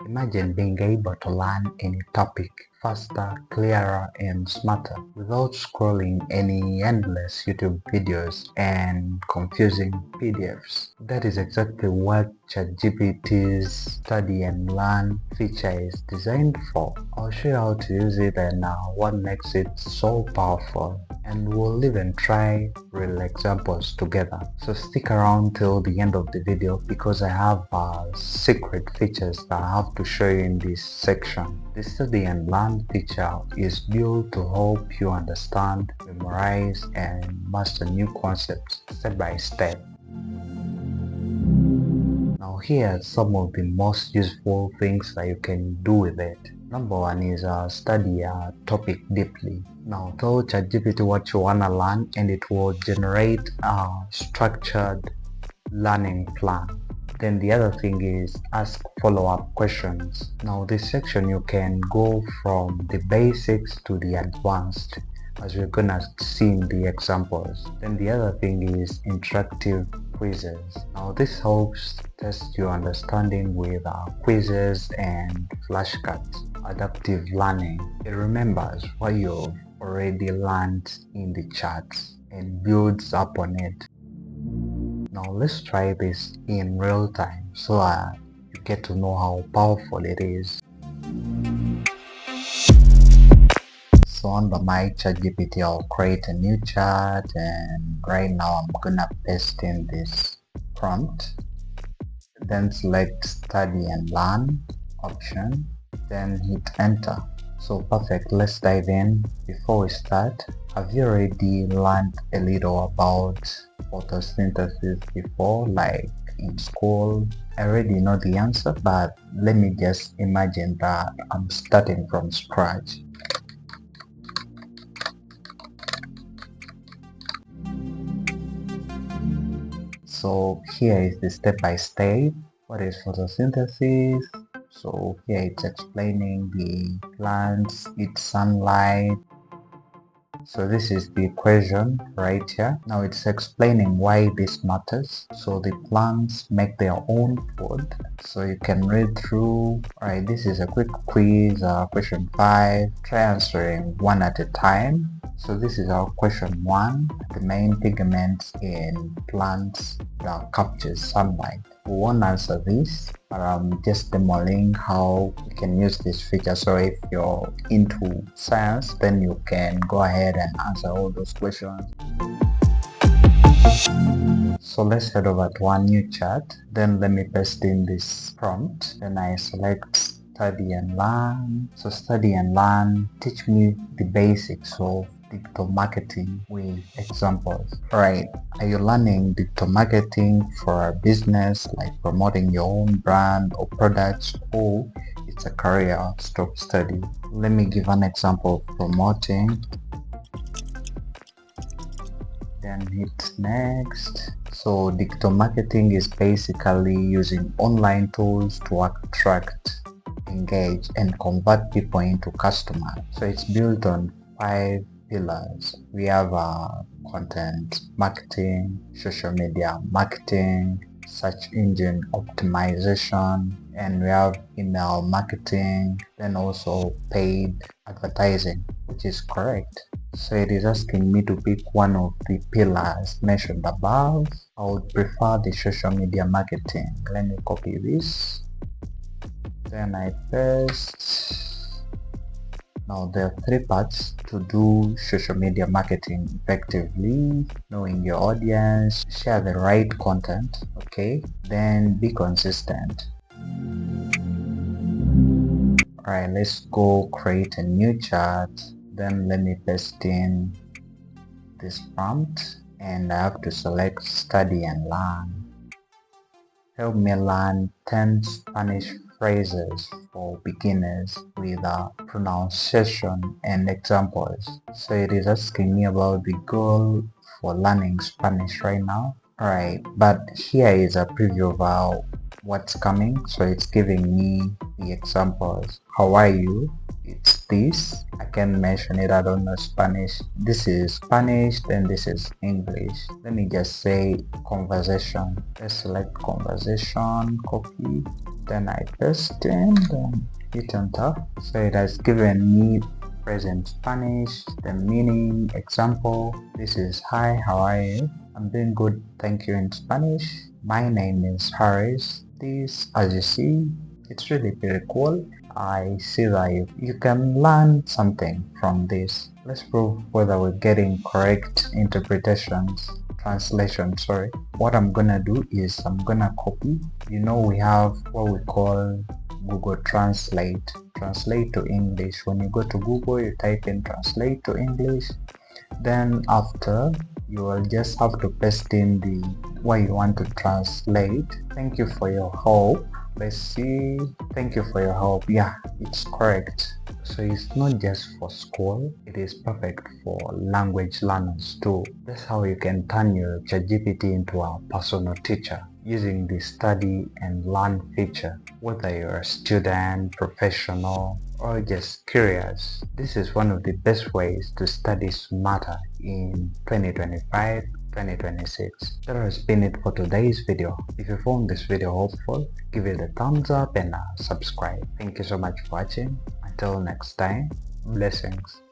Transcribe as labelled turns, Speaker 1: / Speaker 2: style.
Speaker 1: Imagine being able to learn any topic faster, clearer, and smarter without scrolling any endless YouTube videos and confusing PDFs. That is exactly what ChatGPT's study and learn feature is designed for. I'll show you how to use it and what makes it so powerful. And we'll even try real examples together. So stick around till the end of the video because I have secret features that I have to show you in this section. The study and learn feature is built to help you understand, memorize, and master new concepts step by step. Now here are some of the most useful things that you can do with it. Number one is study a topic deeply. Now tell ChatGPT what you want to learn and it will generate a structured learning plan. Then the other thing is ask follow-up questions. Now this section you can go from the basics to the advanced as we're gonna see in the examples. Then the other thing is interactive quizzes. Now this helps test your understanding with quizzes and flashcards. Adaptive learning. It remembers what you've already learned in the charts and builds up on it. Now let's try this in real time so you get to know how powerful it is. So under my ChatGPT, I'll create a new chat and right now I'm gonna paste in this prompt. Then select study and learn option, then hit enter. So perfect, let's dive in. Before we start, have you already learned a little about photosynthesis before, like in school? I already know the answer, but let me just imagine that I'm starting from scratch. So here is the step-by-step. What is photosynthesis? So here it's explaining the plants, its sunlight. So this is the equation right here. Now it's explaining why this matters. So the plants make their own food. So you can read through. Alright, this is a quick quiz, question 5. Try answering one at a time. So this is our question 1. The main pigments in plants that captures sunlight. We won't answer this, but I'm just demoing how you can use this feature. So if you're into science, then you can go ahead and answer all those questions. So let's head over to one new chat. Then let me paste in this prompt. Then I select study and learn. So study and learn, teach me the basics of digital marketing with examples. Alright, are you learning digital marketing for a business, like promoting your own brand or products, or it's a career study? Let me give an example of promoting. Then hit next. So digital marketing is basically using online tools to attract, engage, and convert people into customers. So it's built on 5 pillars. We have content marketing, social media marketing, search engine optimization, and we have email marketing, then also paid advertising, which is correct. So it is asking me to pick one of the pillars mentioned above. I would prefer the social media marketing. Let me copy this. Then I paste. Now there are 3 parts to do social media marketing effectively: knowing your audience, share the right content, okay, then be consistent. Alright, let's go create a new chat. Then let me paste in this prompt and I have to select study and learn. Help me learn 10 Spanish phrases for beginners with pronunciation and examples. So it is asking me about the goal for learning Spanish right now. Alright, but here is a preview of what's coming. So it's giving me the examples. How are you? It's this, I can mention it. I don't know Spanish. This is Spanish, then this is English. Let me just say conversation. Let's select conversation, copy, then I paste in, then hit enter. So it has given me present Spanish, the meaning, example. This is hi, how are you? I'm doing good, thank you in Spanish. My name is Harris. This, as you see, it's really pretty cool. I see that you can learn something from this. Let's prove whether we're getting correct interpretations, translation, sorry. What I'm gonna do is I'm gonna copy. You know, we have what we call Google Translate to English. When you go to Google, you type in translate to English. Then after, you will just have to paste in the what you want to translate. Thank you for your help. Let's see. Thank you for your help. Yeah, it's correct. So it's not just for school, it is perfect for language learners too. That's how you can turn your ChatGPT into a personal teacher using the study and learn feature. Whether you're a student, professional, or just curious, this is one of the best ways to study smarter in 2025. 2026. That has been it for today's video. If you found this video helpful, give it a thumbs up and subscribe. Thank you so much for watching. Until next time, blessings.